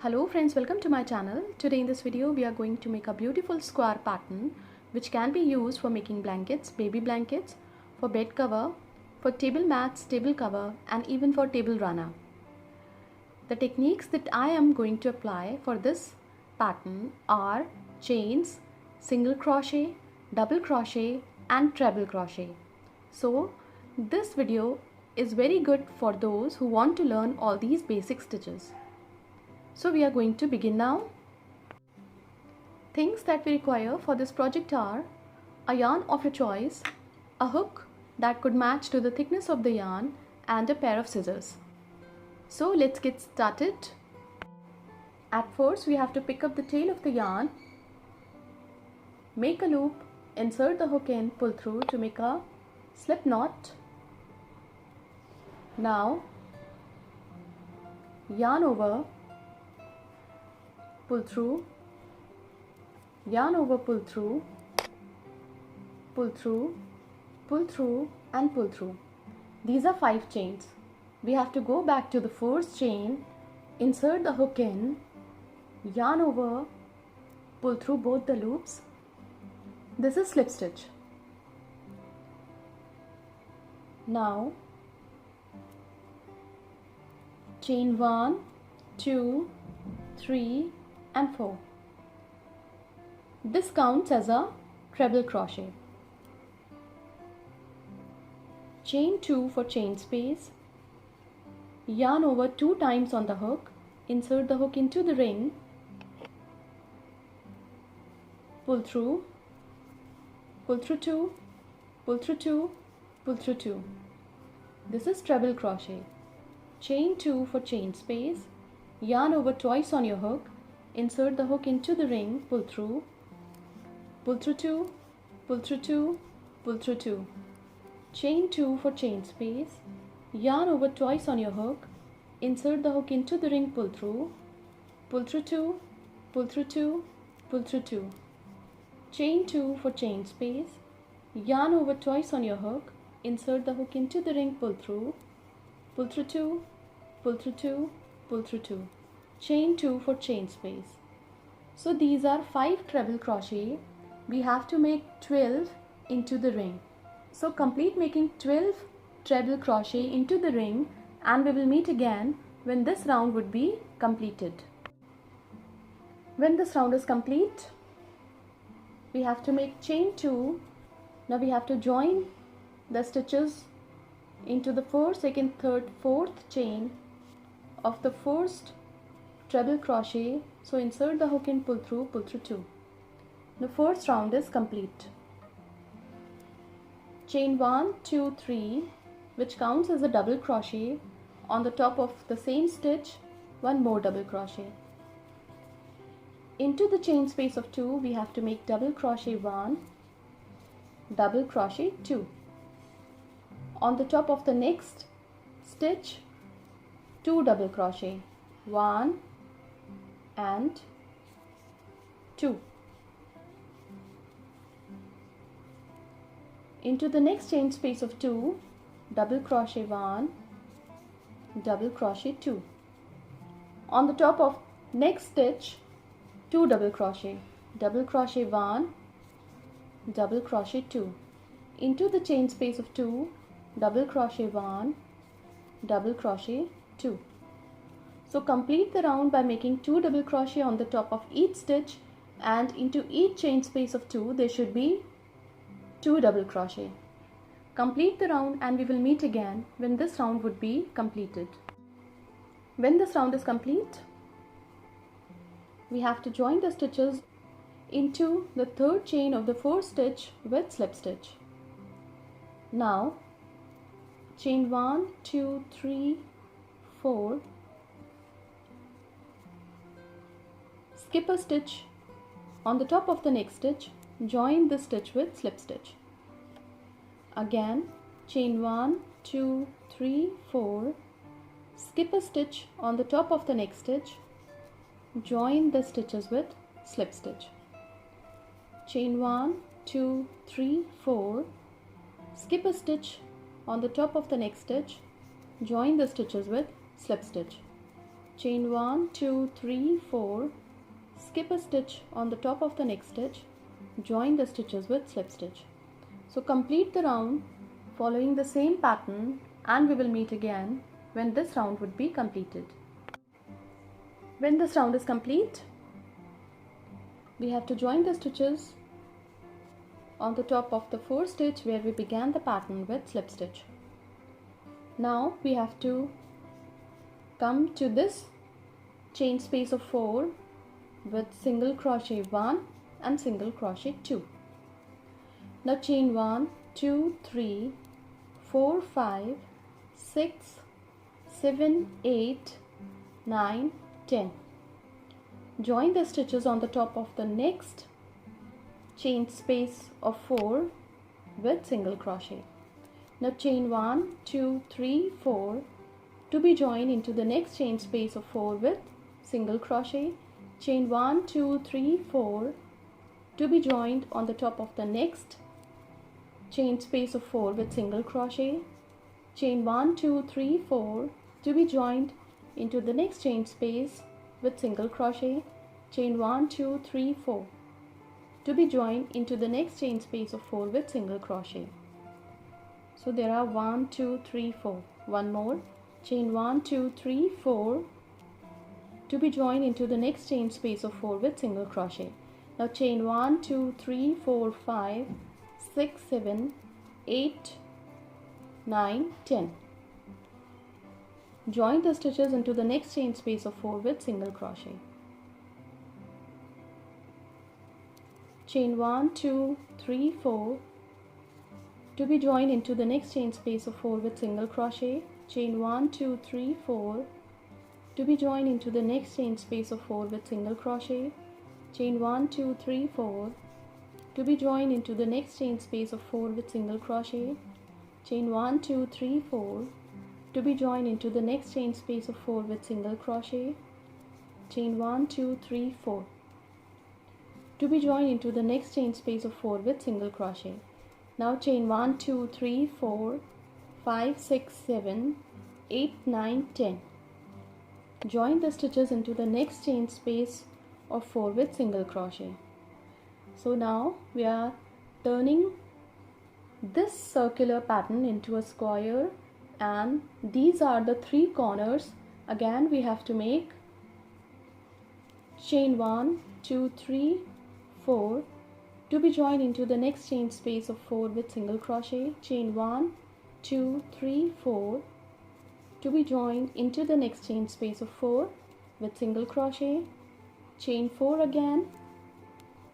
Hello friends, welcome to my channel. Today in this video we are going to make a beautiful square pattern which can be used for making blankets, baby blankets, for bed cover, for table mats, table cover and even for table runner. The techniques that I am going to apply for this pattern are chains, single crochet, double crochet and treble crochet. So this video is very good for those who want to learn all these basic stitches. So we are going to begin now. Things that we require for this project are a yarn of your choice, a hook that could match to the thickness of the yarn and a pair of scissors. So let's get started. At first we have to pick up the tail of the yarn, make a loop, insert the hook in, pull through to make a slip knot. Now yarn over, pull through, yarn over, pull through, pull through, pull through and pull through. These are 5 chains. We have to go back to the first chain, insert the hook in, yarn over, pull through both the loops. This is slip stitch. Now chain 1, 2, 3 and 4. This counts as a treble crochet. Chain 2 for chain space, yarn over 2 times on the hook, insert the hook into the ring, pull through 2, pull through 2, pull through 2. This is treble crochet. Chain 2 for chain space, yarn over twice on your hook, insert the hook into the ring, pull through 2, pull through 2, pull through 2. Chain 2 for chain space, yarn over twice on your hook, insert the hook into the ring, pull through 2, pull through 2, pull through 2. Chain 2 for chain space, yarn over twice on your hook, insert the hook into the ring, pull through 2, pull through 2, pull through 2. Chain 2 for chain space. So these are 5 treble crochet. We have to make 12 into the ring. So complete making 12 treble crochet into the ring and we will meet again when this round would be completed. When this round is complete, we have to make chain 2. Now we have to join the stitches into the first, second, third, fourth chain of the first treble crochet. So insert the hook in, pull through 2. The first round is complete. Chain 1, 2, 3, which counts as a double crochet. On the top of the same stitch, one more double crochet. Into the chain space of 2, we have to make double crochet 1, double crochet 2. On the top of the next stitch, 2 double crochet, 1 and 2. Into the next chain space of 2, double crochet 1, double crochet 2. On the top of next stitch, 2 double crochet 1, double crochet 2. Into the chain space of 2, double crochet 1, double crochet 2. So complete the round by making 2 double crochet on the top of each stitch, and into each chain space of 2 there should be 2 double crochet. Complete the round and we will meet again when this round would be completed. When this round is complete, we have to join the stitches into the third chain of the first stitch with slip stitch. Now chain 1, 2, 3, 4, skip a stitch on the top of the next stitch, join this stitch with slip stitch. Again chain 1, 2, 3, 4, skip a stitch on the top of the next stitch, join the stitches with slip stitch. Chain 1, 2, 3, 4, skip a stitch on the top of the next stitch, join the stitches with slip stitch. chain 1, 2, 3, 4, skip a stitch on the top of the next stitch, join the stitches with slip stitch. So complete the round following the same pattern, and we will meet again when this round would be completed. When this round is complete, we have to join the stitches on the top of the first stitch where we began the pattern with slip stitch. Now we have to come to this chain space of 4 with single crochet 1 and single crochet 2. Now chain 1, 2, 3, 4, 5, 6, 7, 8, 9, 10. Join the stitches on the top of the next chain space of 4 with single crochet. Now chain 1, 2, 3, 4 to be joined into the next chain space of 4 with single crochet. Chain 1, 2, 3, 4 to be joined on the top of the next chain space of 4 with single crochet. Chain 1, 2, 3, 4 to be joined into the next chain space with single crochet. Chain 1, 2, 3, 4 to be joined into the next chain space of 4 with single crochet. So there are 1, 2, 3, 4. One more. Chain 1, 2, 3, 4 to be joined into the next chain space of 4 with single crochet. Now chain 1, 2, 3, 4, 5, 6, 7, 8, 9, 10. Join the stitches into the next chain space of 4 with single crochet. Chain 1, 2, 3, 4 to be joined into the next chain space of 4 with single crochet. Chain 1, 2, 3, 4 to be joined into the next chain space of 4 with single crochet. Chain 1, 2, 3, 4 to be joined into the next chain space of 4 with single crochet. Chain 1, 2, 3, 4 to be joined into the next chain space of 4 with single crochet. Chain 1, 2, 3, 4 to be joined into the next chain space of 4 with single crochet. Now chain 1, 2, 3, 4, 5, 6, 7, 8, 9, 10. Join the stitches into the next chain space of 4 with single crochet. So now we are turning this circular pattern into a square, and these are the 3 corners. Again we have to make chain 1, 2, 3, 4 to be joined into the next chain space of 4 with single crochet. Chain 1, 2, 3, 4 to be joined into the next chain space of 4 with single crochet. Chain 4 again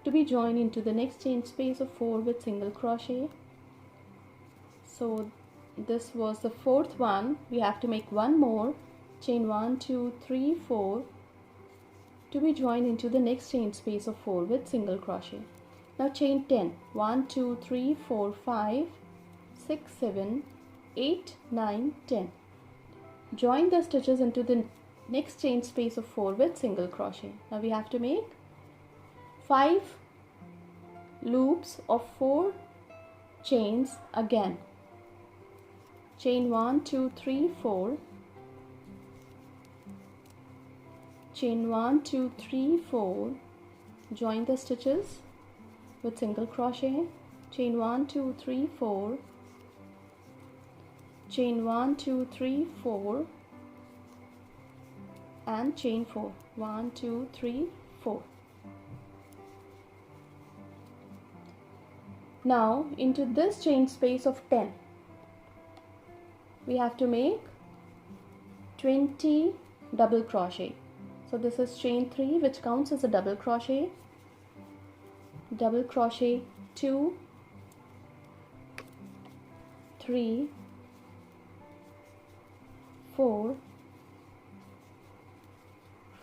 to be joined into the next chain space of 4 with single crochet. So this was the 4th one. We have to make one more. Chain 1, 2, 3, 4 to be joined into the next chain space of 4 with single crochet. Now chain 10. 1, 2, 3, 4, 5, 6, 7, 8, 9, 10. Join the stitches into the next chain space of 4 with single crochet. Now we have to make 5 loops of 4 chains again. Chain 1, 2, 3, 4. Chain 1, 2, 3, 4. Join the stitches with single crochet. Chain 1, 2, 3, 4. Chain 1, 2, 3, 4 and chain 4. 1, 2, 3, 4. Now into this chain space of 10 we have to make 20 double crochet. So this is chain 3, which counts as a double crochet. Double crochet 2, 3, 4,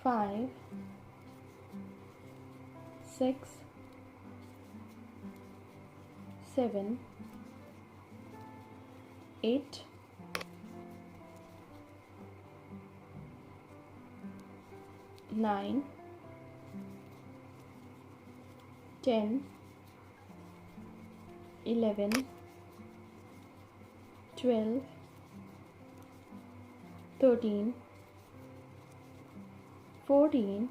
5, 6, 7, 8, 9, 10, 11, 12, 13, 14,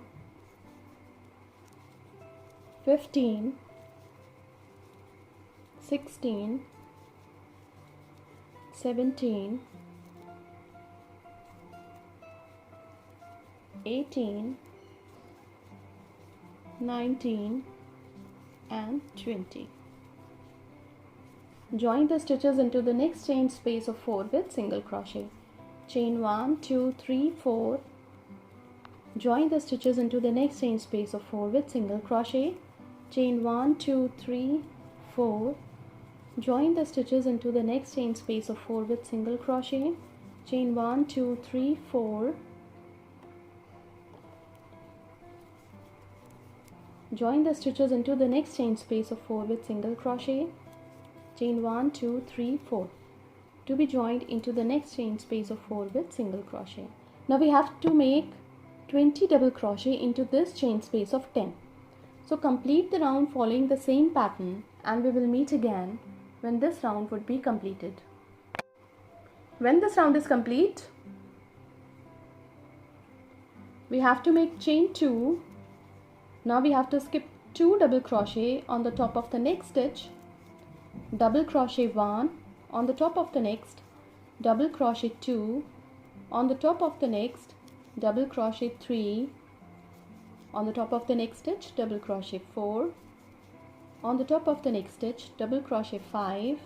15, 16, 17, 18, 19 and 20. Join the stitches into the next chain space of 4 with single crochet. Chain 1, 2, 3, 4. Join the stitches into the next chain space of 4 with single crochet. Chain 1, 2, 3, 4. Join the stitches into the next chain space of 4 with single crochet. Chain 1, 2, 3, 4. Join the stitches into the next chain space of 4 with single crochet. Chain 1, 2, 3, 4. To be joined into the next chain space of 4 with single crochet. Now we have to make 20 double crochet into this chain space of 10. So complete the round following the same pattern, and we will meet again when this round would be completed. When this round is complete, we have to make chain 2. Now we have to skip 2 double crochet on the top of the next stitch, double crochet 1 on the top of the next, double crochet 2 on the top of the next, double crochet 3 on the top of the next stitch, double crochet 4 on the top of the next stitch, double crochet 5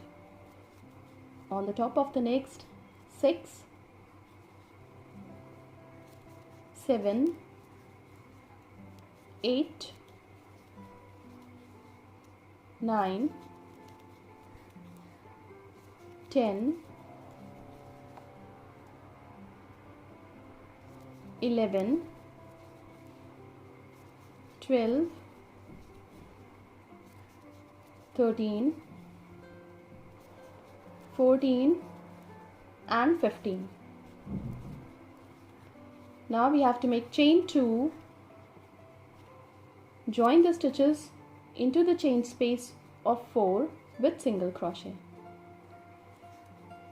on the top of the next, 6, 7, 8, 9, 10, 11, 12, 13, 14 and 15. Now we have to make chain 2. Join the stitches into the chain space of 4 with single crochet.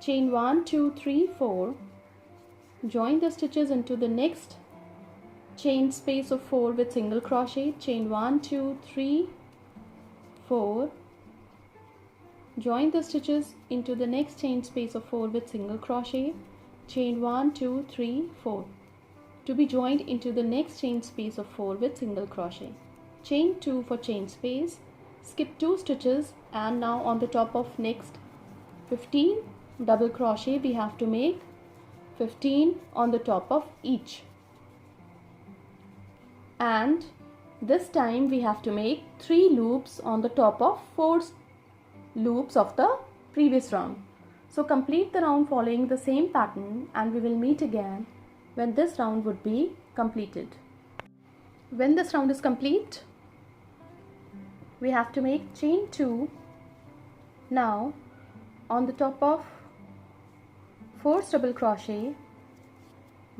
Chain 1, 2, 3, 4. Join the stitches into the next chain space of 4 with single crochet. Chain 1, 2, 3, 4. Join the stitches into the next chain space of 4 with single crochet. Chain 1, 2, 3, 4. To be joined into the next chain space of 4 with single crochet. Chain 2 for chain space. Skip 2 stitches, and now on the top of next 15 double crochet we have to make 15 on the top of each, and this time we have to make 3 loops on the top of 4 loops of the previous round. So complete the round following the same pattern, and we will meet again when this round would be completed. When this round is complete, we have to make chain 2. Now on the top of 4 double crochet,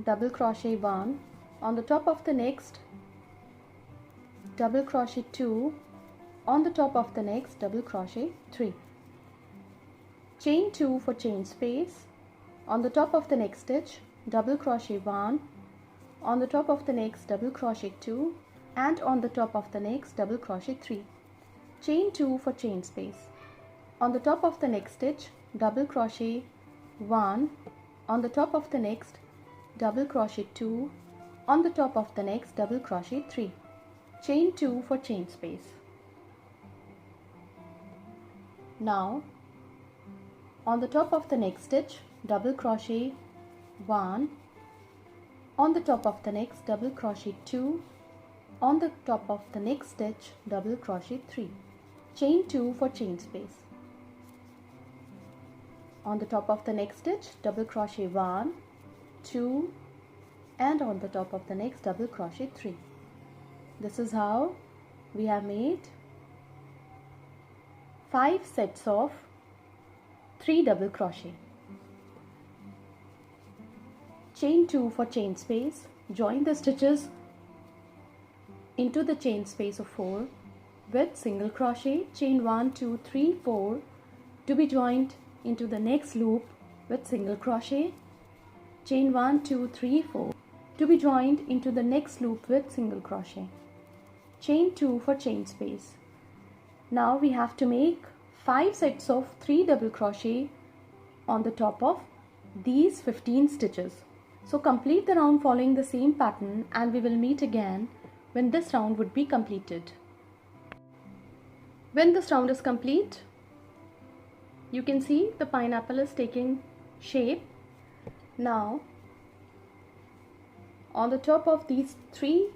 double crochet 1 on the top of the next, double crochet 2 on the top of the next, double crochet 3. Chain 2 for chain space. On the top of the next stitch, double crochet 1 on the top of the next, double crochet 2, and on the top of the next, double crochet 3. Chain 2 for chain space. On the top of the next stitch, double crochet 1 on the top of the next, double crochet 2 on the top of the next, double crochet 3. Chain 2 for chain space. Now on the top of the next stitch, double crochet 1 on the top of the next, double crochet 2 on the top of the next stitch, double crochet 3. Chain 2 for chain space. On the top of the next stitch, double crochet 1, 2, and on the top of the next, double crochet 3. This is how we have made 5 sets of 3 double crochet. Chain 2 for chain space. Join the stitches into the chain space of 4 with single crochet. Chain 1, 2, 3, 4 to be joined into the next loop with single crochet. Chain 1, 2, 3, 4. to be joined into the next loop with single crochet. Chain 2 for chain space. Now we have to make 5 sets of 3 double crochet on the top of these 15 stitches. So complete the round following the same pattern, and we will meet again when this round would be completed. When this round is complete, you can see the pineapple is taking shape. Now on the top of these 3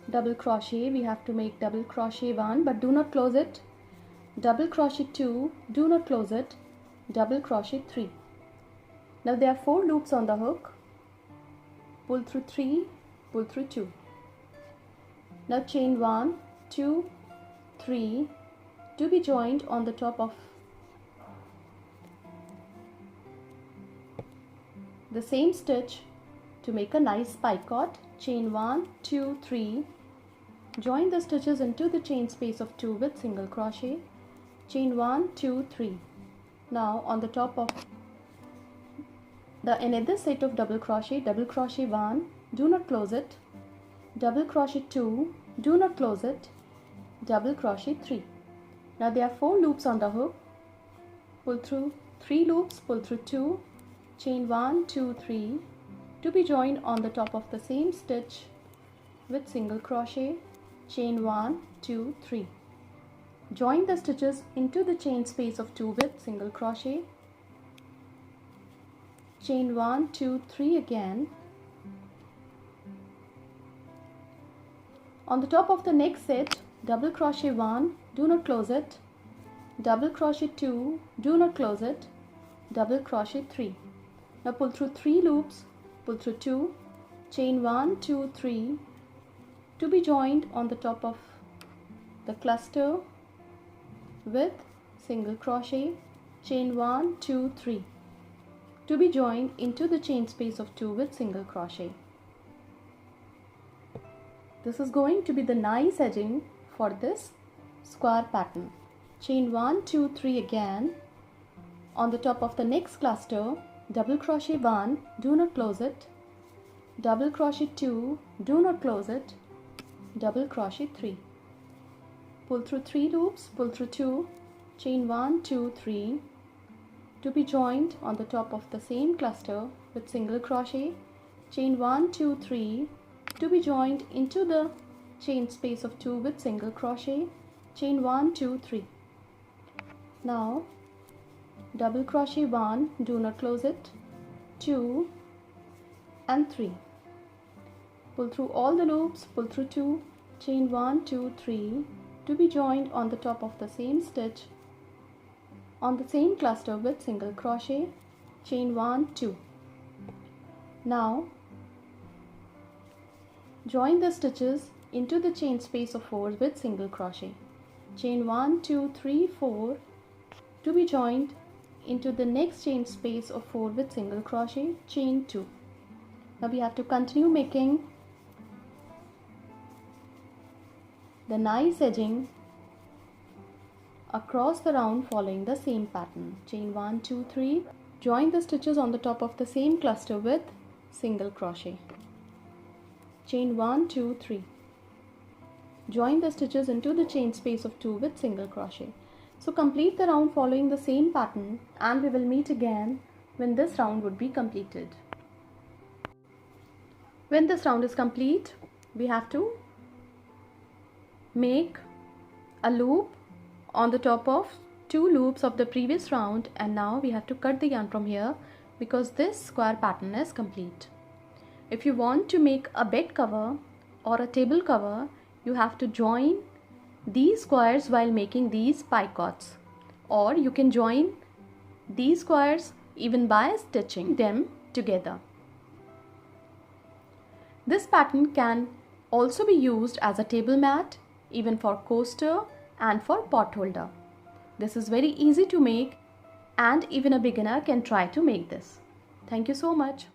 double crochet, we have to make double crochet 1, but do not close it, double crochet 2, do not close it, double crochet 3. Now there are 4 loops on the hook. Pull through 3, pull through 2. Now chain 1, 2, 3 to be joined on the top of the same stitch to make a nice picot. Chain 1, 2, 3. Join the stitches into the chain space of 2 with single crochet. Chain 1, 2, 3. Now on the top of another set of double crochet 1, do not close it, double crochet 2, do not close it, double crochet 3. Now there are 4 loops on the hook. Pull through 3 loops, pull through 2, chain 1, 2, 3 to be joined on the top of the same stitch with single crochet. Chain 1, 2, 3. Join the stitches into the chain space of 2 with single crochet. Chain 1, 2, 3 again. On the top of the next set, double crochet 1, do not close it, double crochet 2, do not close it, double crochet 3. Now pull through 3 loops, pull through 2, chain 1, 2, 3 to be joined on the top of the cluster with single crochet. Chain 1, 2, 3 to be joined into the chain space of 2 with single crochet. This is going to be the nice edging for this square pattern. Chain 1, 2, 3 again. On the top of the next cluster, double crochet 1, do not close it, double crochet 2, do not close it, double crochet 3. Pull through 3 loops, pull through 2, chain 1, 2, 3 to be joined on the top of the same cluster with single crochet. Chain 1, 2, 3 to be joined into the chain space of 2 with single crochet. Chain 1, 2, 3. Now double crochet 1, do not close it, 2 and 3. Pull through all the loops, pull through 2, chain 1, 2, 3 to be joined on the top of the same stitch on the same cluster with single crochet. Chain 1, 2. Now join the stitches into the chain space of 4 with single crochet. Chain 1, 2, 3, 4 to be joined into the next chain space of 4 with single crochet. Chain 2. Now we have to continue making the nice edging across the round following the same pattern. Chain 1, 2, 3. Join the stitches on the top of the same cluster with single crochet. Chain 1, 2, 3. Join the stitches into the chain space of 2 with single crochet. So complete the round following the same pattern, and we will meet again when this round would be completed. When this round is complete, we have to make a loop on the top of 2 loops of the previous round, and now we have to cut the yarn from here because this square pattern is complete. If you want to make a bed cover or a table cover, you have to join these squares while making these picots, or you can join these squares even by stitching them together. This pattern can also be used as a table mat, even for coaster and for pot holder. This is very easy to make, and even a beginner can try to make this. Thank you so much.